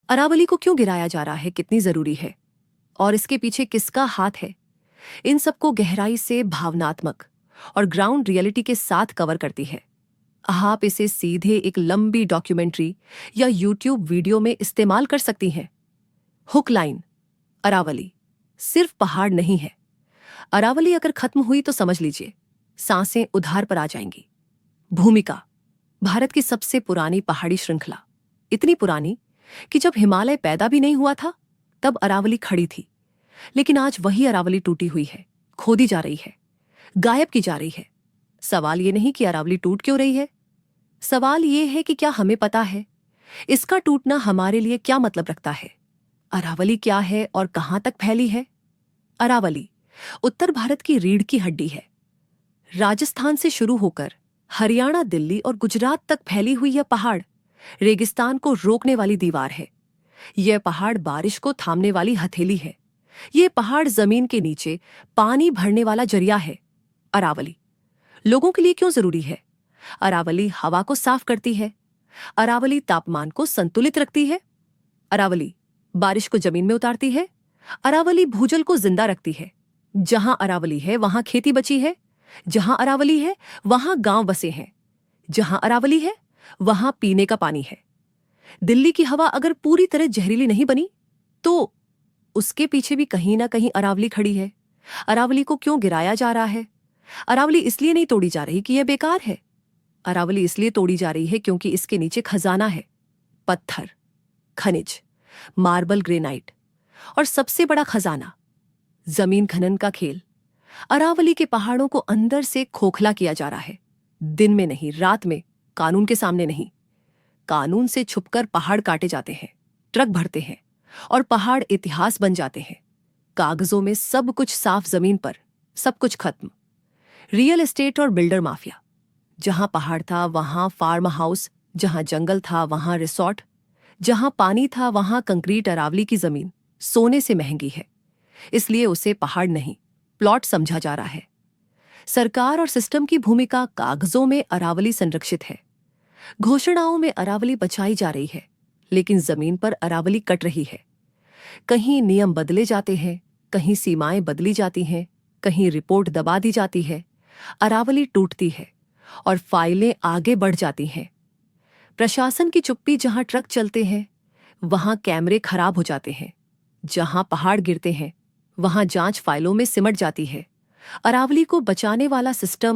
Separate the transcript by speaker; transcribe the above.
Speaker 1: अरावली को क्यों गिराया जा रहा है, कितनी जरूरी है और इसके पीछे किसका हाथ है, इन सबको गहराई से भावनात्मक और ग्राउंड रियलिटी के साथ कवर करती है। आप इसे सीधे एक लंबी डॉक्यूमेंट्री या यूट्यूब वीडियो में इस्तेमाल कर सकती हैं। हुक लाइन, अरावली सिर्फ पहाड़ नहीं है। अरावली अगर खत्म हुई तो समझ लीजिए सांसें उधार पर आ जाएंगी। भूमिका, भारत की सबसे पुरानी पहाड़ी श्रृंखला, इतनी पुरानी कि जब हिमालय पैदा भी नहीं हुआ था तब अरावली खड़ी थी। लेकिन आज वही अरावली टूटी हुई है, खोदी जा रही है, गायब की जा रही है। सवाल ये नहीं कि अरावली टूट क्यों रही है, सवाल ये है कि क्या हमें पता है इसका टूटना हमारे लिए क्या मतलब रखता है। अरावली क्या है और कहां तक फैली है। अरावली उत्तर भारत की रीढ़ की हड्डी है। राजस्थान से शुरू होकर हरियाणा, दिल्ली और गुजरात तक फैली हुई यह पहाड़ रेगिस्तान को रोकने वाली दीवार है। यह पहाड़ बारिश को थामने वाली हथेली है। यह पहाड़ जमीन के नीचे पानी भरने वाला जरिया है। अरावली लोगों के लिए क्यों जरूरी है? अरावली हवा को साफ करती है। अरावली तापमान को संतुलित रखती है। अरावली बारिश को जमीन में उतारती है। अरावली भूजल को जिंदा रखती है। जहां अरावली है वहां खेती बची है। जहां अरावली है वहां गांव बसे हैं। जहां अरावली है वहां पीने का पानी है। दिल्ली की हवा अगर पूरी तरह जहरीली नहीं बनी तो उसके पीछे भी कहीं ना कहीं अरावली खड़ी है। अरावली को क्यों गिराया जा रहा है? अरावली इसलिए नहीं तोड़ी जा रही कि यह बेकार है। अरावली इसलिए तोड़ी जा रही है क्योंकि इसके नीचे खजाना है। पत्थर, खनिज, मार्बल, ग्रेनाइट और सबसे बड़ा खजाना जमीन खनन का खेल। अरावली के पहाड़ों को अंदर से खोखला किया जा रहा है। दिन में नहीं, रात में, कानून के सामने नहीं। कानून से छुपकर पहाड़ काटे जाते हैं, ट्रक भरते हैं और पहाड़ इतिहास बन जाते हैं। कागजों में सब कुछ साफ, जमीन पर सब कुछ खत्म। रियल एस्टेट और बिल्डर माफिया, जहां पहाड़ था वहां फार्म हाउस, जहां जंगल था वहां रिसॉर्ट, जहां पानी था वहां कंक्रीट। अरावली की जमीन सोने से महंगी है, इसलिए उसे पहाड़ नहीं प्लॉट समझा जा रहा है। सरकार और सिस्टम की भूमिका कागजों में अरावली संरक्षित है, घोषणाओं में अरावली बचाई जा रही है, लेकिन जमीन पर अरावली कट रही है। कहीं नियम बदले जाते हैं, कहीं सीमाएं बदली जाती हैं, कहीं रिपोर्ट दबा दी जाती है। अरावली टूटती है और फाइलें आगे बढ़ जाती हैं। प्रशासन की चुप्पी, जहां ट्रक चलते हैं वहां कैमरे खराब हो जाते हैं। जहां पहाड़ गिरते हैं वहां जांच फाइलों में सिमट जाती है। अरावली को बचाने वाला सिस्टम